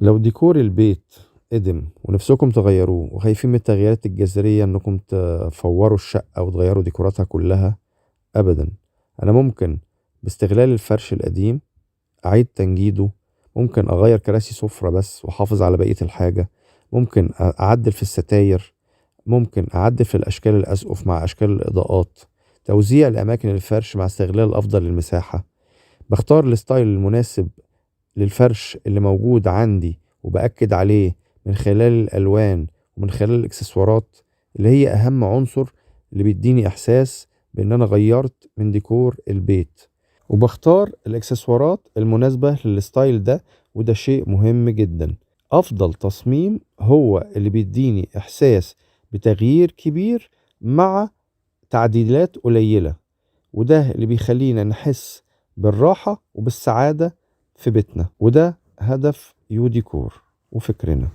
لو ديكور البيت قدم ونفسكم تغيروه وخايفين من التغييرات الجذرية انكم تفوروا الشقة وتغيروا ديكوراتها كلها، ابدا. انا ممكن باستغلال الفرش القديم اعيد تنجيده. ممكن اغير كراسي سفرة بس واحافظ على بقية الحاجة. ممكن اعدل في الستاير. ممكن اعدل في الاشكال الاسقف مع اشكال الاضاءات. توزيع الاماكن الفرش مع استغلال الافضل للمساحة. بختار الستايل المناسب للفرش اللي موجود عندي وبأكد عليه من خلال الألوان ومن خلال الإكسسوارات اللي هي أهم عنصر اللي بيديني إحساس بإن أنا غيرت من ديكور البيت. وبختار الإكسسوارات المناسبة للستايل ده، وده شيء مهم جدا. أفضل تصميم هو اللي بيديني إحساس بتغيير كبير مع تعديلات قليلة، وده اللي بيخلينا نحس بالراحة وبالسعادة في بيتنا، وده هدف يوديكور وفكرنا.